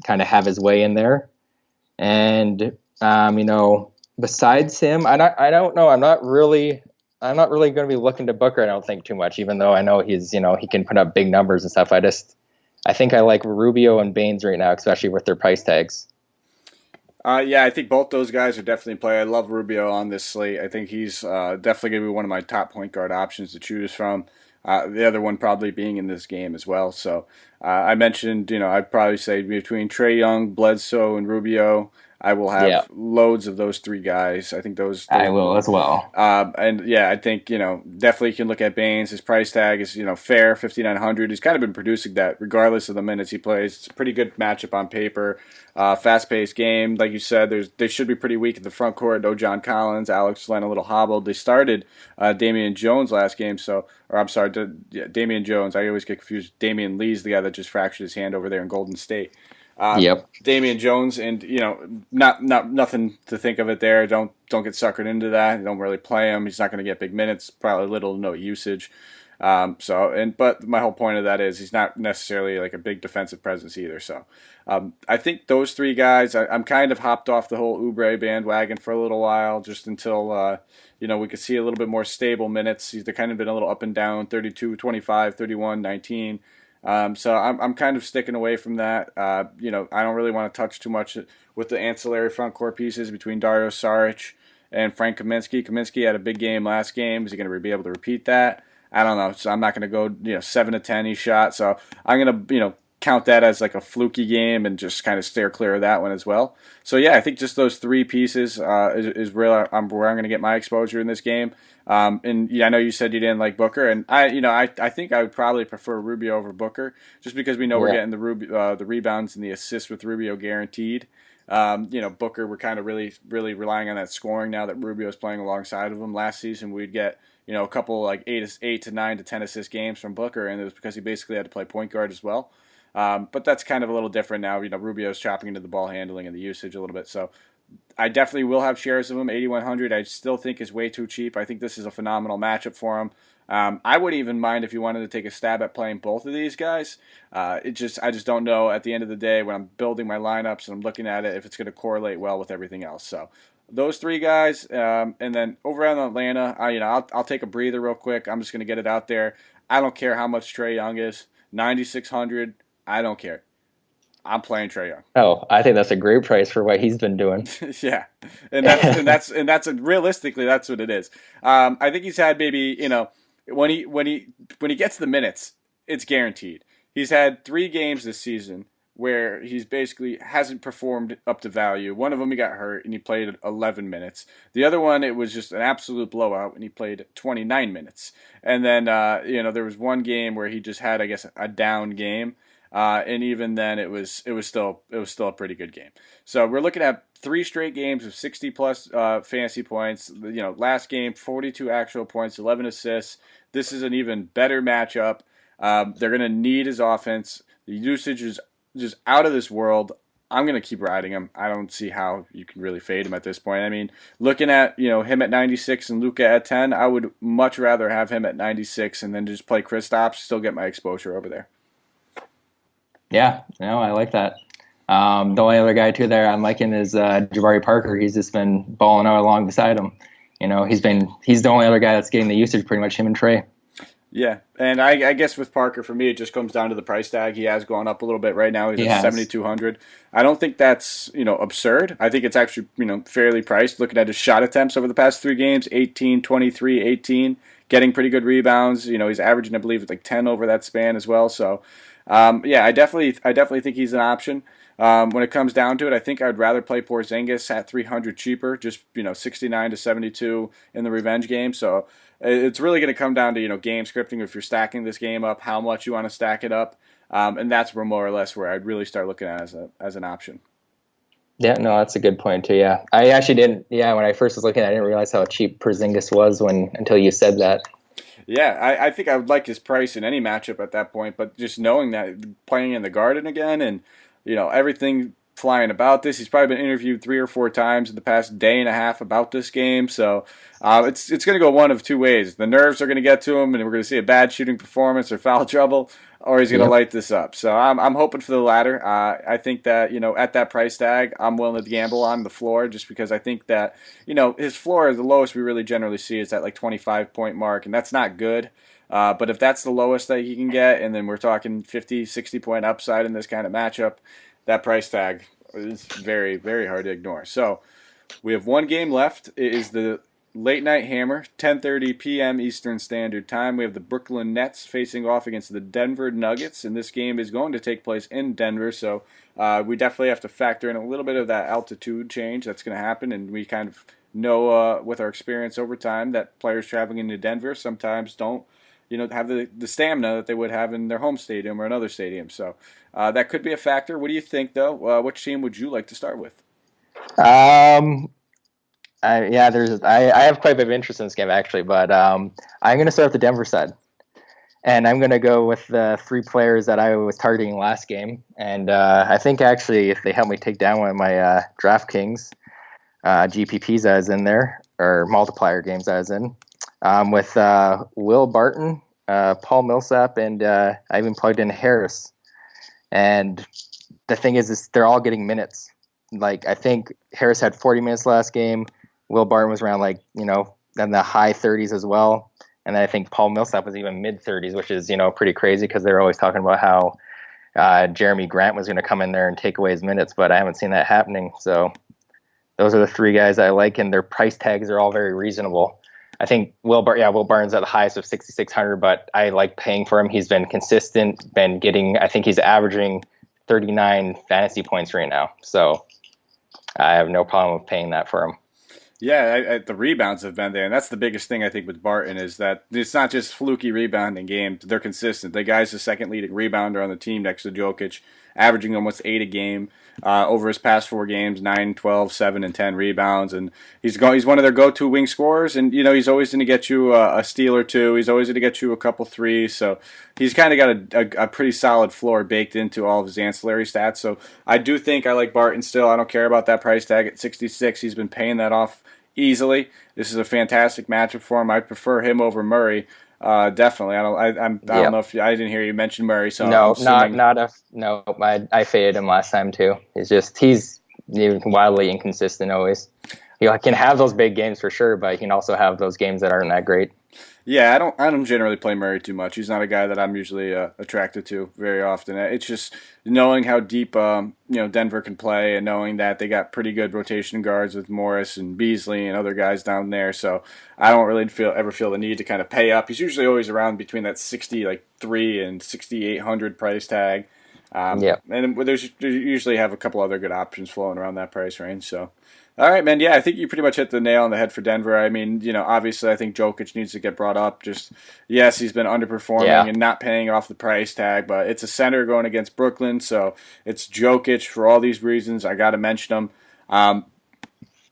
kind of have his way in there. And besides him, I don't know. I'm not really going to be looking to Booker. I don't think too much, even though I know he's he can put up big numbers and stuff. I think I like Rubio and Baines right now, especially with their price tags. Yeah, I think both those guys are definitely in play. I love Rubio on this slate. I think he's definitely going to be one of my top point guard options to choose from. The other one probably being in this game as well. So I mentioned, I'd probably say between Trae Young, Bledsoe, and Rubio, I will have loads of those three guys. I think those I will as well. And yeah, I think definitely you can look at Baines. His price tag is fair, 5,900. He's kind of been producing that regardless of the minutes he plays. It's a pretty good matchup on paper. Fast-paced game, like you said. They should be pretty weak in the front court. No John Collins, Alex Len a little hobbled. They started Damian Jones last game, Damian Jones. I always get confused. Damian Lee's the guy that just fractured his hand over there in Golden State. Yep. Damian Jones, and not nothing to think of it there. Don't get suckered into that. Don't really play him. He's not going to get big minutes. Probably little to no usage. But my whole point of that is he's not necessarily like a big defensive presence either. So I think those three guys. I'm kind of hopped off the whole Oubre bandwagon for a little while, just until we could see a little bit more stable minutes. They've kind of been a little up and down, 32, 25, 31, 19. So I'm kind of sticking away from that. I don't really want to touch too much with the ancillary front court pieces between Dario Saric and Frank Kaminsky. Kaminsky had a big game last game. Is he going to be able to repeat that? I don't know. So I'm not going to go 7 to 10 he shot. So I'm going to count that as like a fluky game and just kind of steer clear of that one as well. So yeah, I think just those three pieces is where I'm going to get my exposure in this game. And yeah, I know you said you didn't like Booker, and I think I would probably prefer Rubio over Booker, just because we know we're getting the rebounds and the assists with Rubio guaranteed. Booker, we're kind of really relying on that scoring now that Rubio's playing alongside of him. Last season we'd get a couple like 8 to 9 to 10 assist games from Booker, and it was because he basically had to play point guard as well. But that's kind of a little different now. Rubio's chopping into the ball handling and the usage a little bit. So I definitely will have shares of him. 8,100 I still think is way too cheap. I think this is a phenomenal matchup for him. I wouldn't even mind if you wanted to take a stab at playing both of these guys. I just don't know at the end of the day when I'm building my lineups and I'm looking at it if it's going to correlate well with everything else. So those three guys, and then over on Atlanta, I'll take a breather real quick. I'm just going to get it out there. I don't care how much Trae Young is. 9,600. I don't care. I'm playing Trae Young. Oh, I think that's a great price for what he's been doing. Yeah, and that's realistically that's what it is. I think he's had maybe when he gets the minutes, it's guaranteed. He's had 3 games this season where he's basically hasn't performed up to value. One of them he got hurt and he played 11 minutes. The other one it was just an absolute blowout and he played 29 minutes. And then there was one game where he just had, I guess, a down game. And even then, it was still a pretty good game. So we're looking at 3 straight games of 60 plus fantasy points. Last game 42 actual points, 11 assists. This is an even better matchup. They're going to need his offense. The usage is just out of this world. I'm going to keep riding him. I don't see how you can really fade him at this point. I mean, looking at him at 96 and Luka at 10, I would much rather have him at 96 and then just play Kristaps, still get my exposure over there. Yeah, no, I like that. The only other guy too there I'm liking is Jabari Parker. He's just been balling out along beside him. He's the only other guy that's getting the usage, pretty much him and Trey. Yeah, and I guess with Parker, for me, it just comes down to the price tag. He has gone up a little bit right now. He's at 7,200. I don't think that's absurd. I think it's actually fairly priced. Looking at his shot attempts over the past 3 games, 18, 23, 18, getting pretty good rebounds. He's averaging, I believe, like 10 over that span as well. So. I definitely think he's an option. When it comes down to it, I think I'd rather play Porzingis at 300 cheaper, just 69 to 72 in the revenge game. So it's really going to come down to game scripting. If you're stacking this game up, how much you want to stack it up, and that's more or less where I'd really start looking at as an option. Yeah, no, that's a good point too. Yeah, I actually didn't. Yeah, when I first was looking, I didn't realize how cheap Porzingis was until you said that. Yeah, I think I would like his price in any matchup at that point, but just knowing that playing in the Garden again and, everything flying about this, he's probably been interviewed 3 or 4 times in the past day and a half about this game, so it's going to go one of 2 ways. The nerves are going to get to him, and we're going to see a bad shooting performance or foul trouble, or he's going to light this up. So I'm hoping for the latter. I think that, at that price tag, I'm willing to gamble on the floor just because I think that, his floor is the lowest we really generally see is that 25-point mark, and that's not good. But if that's the lowest that he can get, and then we're talking 50, 60-point upside in this kind of matchup, that price tag is very, very hard to ignore. So we have 1 game left. It is the Late Night Hammer, 10:30 p.m. Eastern Standard Time. We have the Brooklyn Nets facing off against the Denver Nuggets, and this game is going to take place in Denver, so we definitely have to factor in a little bit of that altitude change that's going to happen, and we kind of know with our experience over time that players traveling into Denver sometimes don't have the stamina that they would have in their home stadium or another stadium. So that could be a factor. What do you think, though? Which team would you like to start with? I have quite a bit of interest in this game, actually, but I'm going to start with the Denver side. And I'm going to go with the 3 players that I was targeting last game. And I think, actually, if they help me take down one of my DraftKings GPPs I was in there, or multiplier games I was in, with Will Barton, Paul Millsap, and I even plugged in Harris. And the thing is they're all getting minutes. I think Harris had 40 minutes last game. Will Barton was around in the high 30s as well. And then I think Paul Millsap was even mid 30s, which is, pretty crazy because they're always talking about how Jeremy Grant was going to come in there and take away his minutes, but I haven't seen that happening. So those are the 3 guys I like, and their price tags are all very reasonable. I think Will Barton's at the highest of 6,600, but I like paying for him. He's been consistent, I think he's averaging 39 fantasy points right now. So I have no problem with paying that for him. Yeah, the rebounds have been there, and that's the biggest thing I think with Barton is that it's not just fluky rebounding games. They're consistent. The guy's the second leading rebounder on the team next to Jokic, averaging almost 8 a game. Over his past 4 games, 9, 12, 7, and 10 rebounds. And he's one of their go-to wing scorers, and he's always going to get you a steal or 2. He's always going to get you a couple threes. So he's kind of got a pretty solid floor baked into all of his ancillary stats. So I do think I like Barton still. I don't care about that price tag at 66. He's been paying that off easily. This is a fantastic matchup for him. I prefer him over Murray. Definitely. I don't know if I didn't hear you mention Murray. So no, I faded him last time too. He's wildly inconsistent always. He can have those big games for sure, but he can also have those games that aren't that great. Yeah, I don't generally play Murray too much. He's not a guy that I'm usually attracted to very often. It's just knowing how deep Denver can play, and knowing that they got pretty good rotation guards with Morris and Beasley and other guys down there. So I don't really ever feel the need to kind of pay up. He's usually always around between that 63 and 6,800 price tag. Yeah. And they usually have a couple other good options flowing around that price range. So, all right, man. Yeah, I think you pretty much hit the nail on the head for Denver. I mean, obviously, I think Jokic needs to get brought up. Just yes, he's been underperforming Yeah. and not paying off the price tag, but it's a center going against Brooklyn, so it's Jokic for all these reasons. I got to mention him. Um,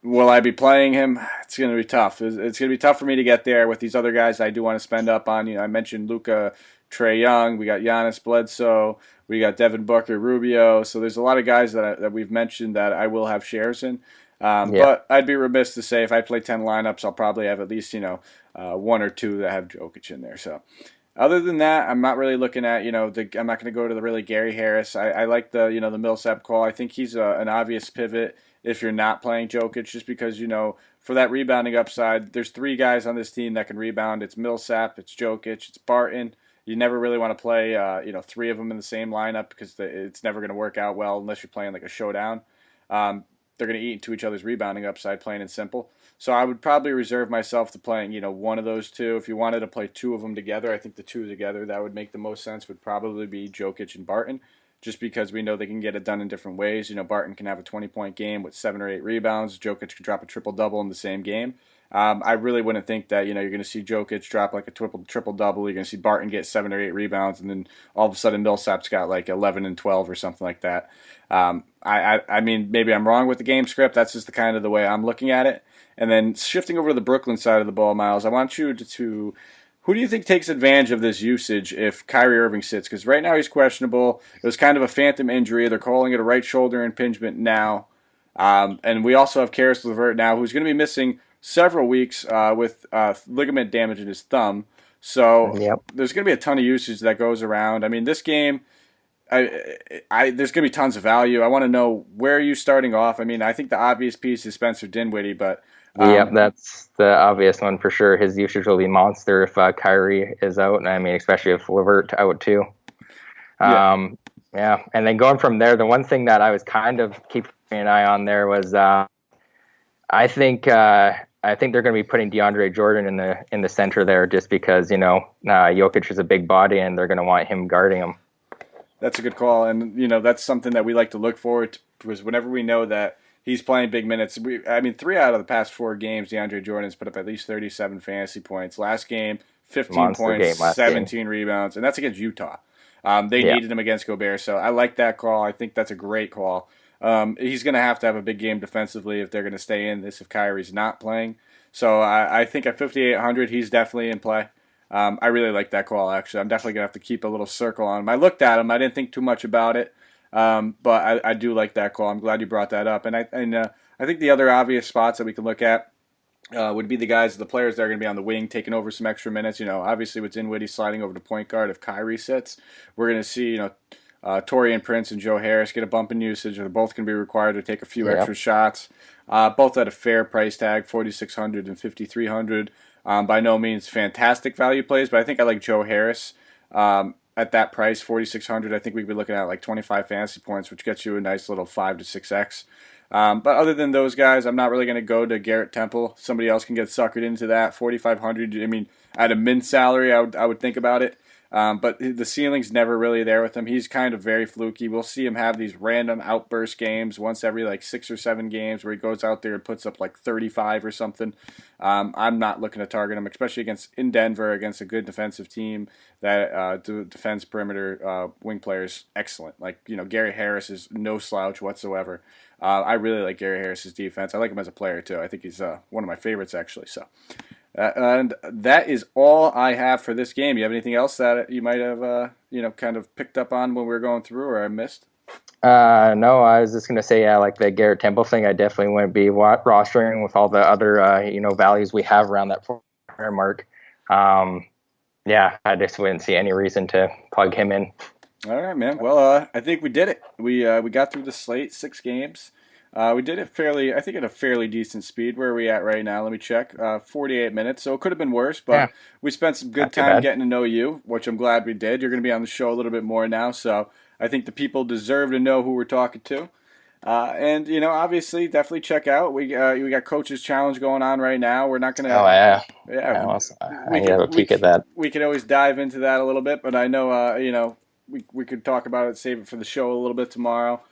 Will I be playing him? It's going to be tough. It's going to be tough for me to get there with these other guys I do want to spend up on. I mentioned Luca, Trey Young. We got Giannis Bledsoe. We got Devin Booker, Rubio. So there's a lot of guys that we've mentioned that I will have shares in. Yeah. But I'd be remiss to say if I play 10 lineups, I'll probably have at least one or two that have Jokic in there. So other than that, I'm not really looking at I'm not going to go to the really Gary Harris. I like the Millsap call. I think he's an obvious pivot if you're not playing Jokic, just because for that rebounding upside, there's three guys on this team that can rebound. It's Millsap, it's Jokic, it's Barton. You never really want to play three of them in the same lineup because it's never going to work out well unless you're playing like a showdown. Um, they're going to eat into each other's rebounding upside, plain and simple. So I would probably reserve myself to playing, one of those two. If you wanted to play two of them together, I think the two together that would make the most sense would probably be Jokic and Barton, just because we know they can get it done in different ways. Barton can have a 20-point game with 7 or 8 rebounds. Jokic can drop a triple-double in the same game. I really wouldn't think that you're going to see Jokic drop like a triple double. You're going to see Barton get 7 or 8 rebounds, and then all of a sudden Millsap's got like 11 and 12 or something like that. I mean, maybe I'm wrong with the game script. That's just the kind of the way I'm looking at it. And then shifting over to the Brooklyn side of the ball, Myles, I want you to who do you think takes advantage of this usage if Kyrie Irving sits? Because right now he's questionable. It was kind of a phantom injury. They're calling it a right shoulder impingement now. And we also have Karis LeVert now, who's going to be missing several weeks with ligament damage in his thumb. So Yep. there's going to be a ton of usage that goes around. I mean, this game, there's going to be tons of value. I want to know, where are you starting off? I mean, I think the obvious piece is Spencer Dinwiddie, but Yep, that's the obvious one for sure. His usage will be monster if Kyrie is out, and I mean, especially if LeVert out too. yeah, Yeah, and then going from there, the one thing that I was kind of keeping an eye on there was I think they're going to be putting DeAndre Jordan in the center there, just because Jokic is a big body and they're going to want him guarding him. that's a good call, and that's something that we like to look forward to, because whenever we know that he's playing big minutes, I mean, 3 out of the past 4 games, DeAndre Jordan's put up at least 37 fantasy points. Last game, 15 Monster points, game last game. 17 rebounds, and that's against Utah. They Yeah, needed him against Gobert, so I like that call. I think that's a great call. He's going to have a big game defensively if they're going to stay in this if Kyrie's not playing. So I think at 5,800, he's definitely in play. I really like that call, actually. I'm definitely going to have to keep a little circle on him. I looked at him. I didn't think too much about it, but I do like that call. I'm glad you brought that up. And I think the other obvious spots that we can look at would be the players that are going to be on the wing, taking over some extra minutes. Obviously with Dinwiddie sliding over to point guard, if Kyrie sits, we're going to see, Torian Prince and Joe Harris get a bump in usage. They're both going to be required to take a few yeah, extra shots. Both at a fair price tag, 4,600 and 5,300. By no means fantastic value plays, but I think I like Joe Harris at that price, 4,600. I think we'd be looking at like 25 fantasy points, which gets you a nice little 5 to 6x. But other than those guys, I'm not really going to go to Garrett Temple. Somebody else can get suckered into that. 4,500. I mean, at a min salary, I would think about it. But the ceiling's never really there with him. He's kind of very fluky. We'll see him have these random outburst games once every like 6 or 7 games where he goes out there and puts up like 35 or something. I'm not looking to target him, especially in Denver against a good defensive team that defends perimeter wing players excellent. Like Gary Harris is no slouch whatsoever. I really like Gary Harris's defense. I like him as a player too. I think he's one of my favorites actually. So. And that is all I have for this game. You have anything else that you might have, kind of picked up on when we were going through, or I missed? No, I was just gonna say, yeah, like the Garrett Temple thing, I definitely wouldn't be rostering with all the other values we have around that 400 mark. Yeah, I just wouldn't see any reason to plug him in. All right, man. Well, I think we did it. We got through the slate, 6 games. We did it fairly, I think, at a fairly decent speed. Where are we at right now? Let me check. 48 minutes. So it could have been worse, Yeah, but we spent some good not too time bad. getting to know you, which I'm glad we did. You're going to be on the show a little bit more now, so I think the people deserve to know who we're talking to. And obviously, definitely check out. We got Coach's Challenge going on right now. We're not Oh gonna, yeah, yeah, yeah. Also, I we need to could have a peek at that. we could always dive into that a little bit, but I know we could talk about it, save it for the show a little bit tomorrow.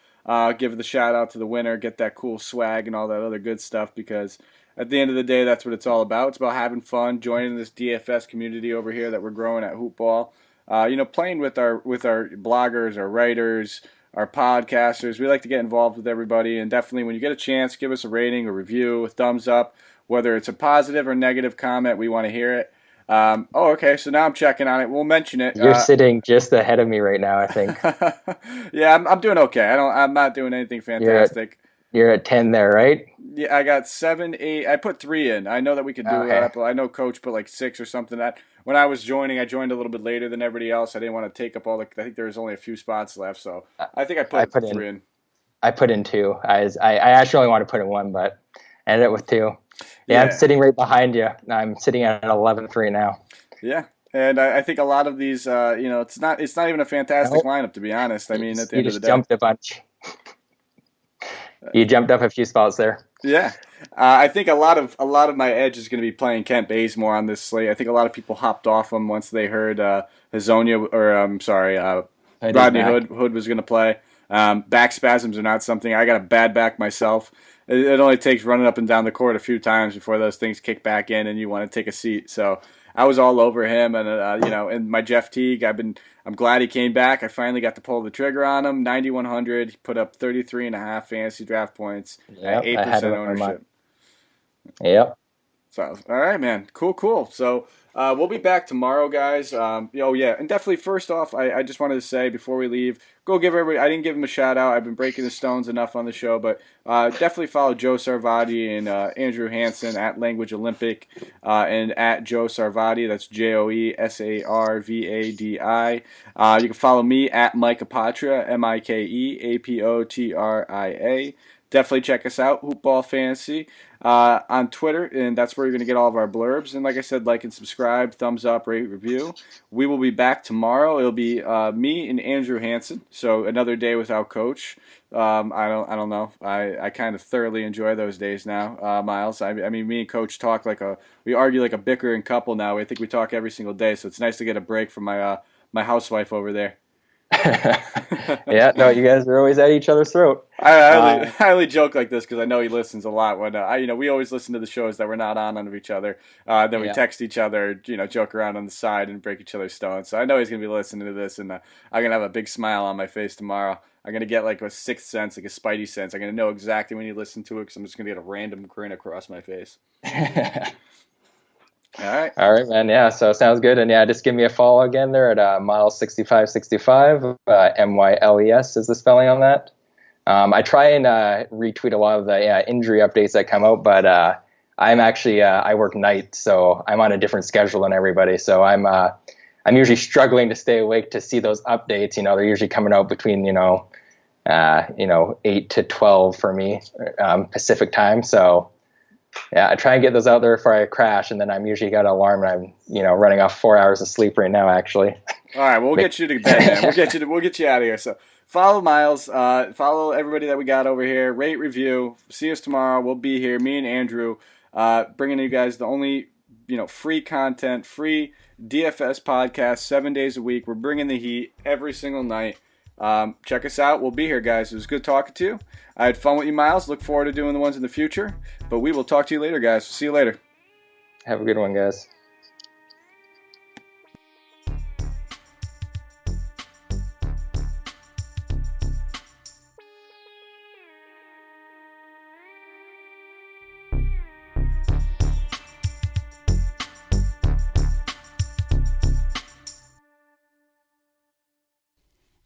Give the shout out to the winner, get that cool swag and all that other good stuff because at the end of the day, that's what it's all about. It's about having fun, joining this DFS community over here that we're growing at Hoopball. Playing with our bloggers, our writers, our podcasters. We like to get involved with everybody, and definitely when you get a chance, give us a rating, a review, a thumbs up. Whether it's a positive or negative comment, we want to hear it. Okay, so now I'm checking on it. We'll mention it. You're sitting just ahead of me right now. I think Yeah, I'm doing okay. I'm not doing anything you're at fantastic. you're at 10 there, right? Yeah, I got 7, 8. I put 3 in. I know that we could do Okay. but I know Coach put like 6 or something. That when I was joining, I joined a little bit later than everybody else. I didn't want to take up all the. I think there was only a few spots left, so I think I I put put 3 in in. I put in two. I actually only want to put in one, but I ended up with two. Yeah, I'm Yeah, sitting right behind you. I'm sitting at 11-3 now. yeah. And I think a lot of these, it's not even a fantastic Nope. lineup to be honest. I You mean, at just, the you end of the just day. jumped a bunch. You jumped up a few spots there. Yeah, I think a lot of my edge is going to be playing Kent Bazemore on this slate. I think a lot of people hopped off him once they heard Hazonia, or I'm sorry, Hood is Rodney back. Hood was going to play. Back spasms are not something. I got a bad back myself. It only takes running up and down the court a few times before those things kick back in and you want to take a seat. So I was all over him, and and my Jeff Teague. I'm glad he came back. I finally got to pull the trigger on him. 9,100. He put up 33.5 fantasy draft points at Yep, eight I had percent him on my. ownership. Yep. So, all right, man. Cool. So, we'll be back tomorrow, guys. Oh, yeah. And definitely, first off, I just wanted to say before we leave, go give everybody, I didn't give him a shout out. I've been breaking the stones enough on the show, but definitely follow Joe Sarvadi and Andrew Hansen at Language Olympic and at Joe Sarvadi. That's JoeSarvadi. You can follow me at Mike Apotria, MikeApotria. Definitely check us out, Hoopball Fantasy, on Twitter, and that's where you're going to get all of our blurbs. And like I said, like and subscribe, thumbs up, rate, review. We will be back tomorrow. It'll be me and Andrew Hansen. So another day without Coach. I don't know. I kind of thoroughly enjoy those days now, Miles. I mean, me and Coach talk we argue like a bickering couple now. I think we talk every single day, so it's nice to get a break from my housewife over there. Yeah, no, you guys are always at each other's throat. I only joke like this because I know he listens a lot. When we always listen to the shows that we're not on under each other. Then we Yeah. text each other, joke around on the side and break each other's stones. So I know he's gonna be listening to this, and I'm gonna have a big smile on my face tomorrow. I'm gonna get like a sixth sense, like a spidey sense. I'm gonna know exactly when you listen to it because I'm just gonna get a random grin across my face. All right. All right, man. Yeah, so sounds good. And yeah, just give me a follow again there at Myles6565. Myles is the spelling on that. I try and retweet a lot of the injury updates that come out, but I'm actually I work nights, so I'm on a different schedule than everybody. So I'm usually struggling to stay awake to see those updates. They're usually coming out between 8 to 12 for me Pacific time. So yeah, I try and get those out there before I crash, and then I'm usually got an alarm, and I'm running off 4 hours of sleep right now actually. All right, well, we'll get you to bed, man. We'll get you out of here. So follow Miles, follow everybody that we got over here. Rate, review. See us tomorrow. We'll be here. Me and Andrew, bringing you guys the only free content, free DFS podcast 7 days a week. We're bringing the heat every single night. Check us out. We'll be here, guys. It was good talking to you. I had fun with you, Miles. Look forward to doing the ones in the future. But we will talk to you later, guys. See you later. Have a good one, guys.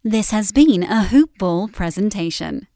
This has been a Hoop Ball presentation.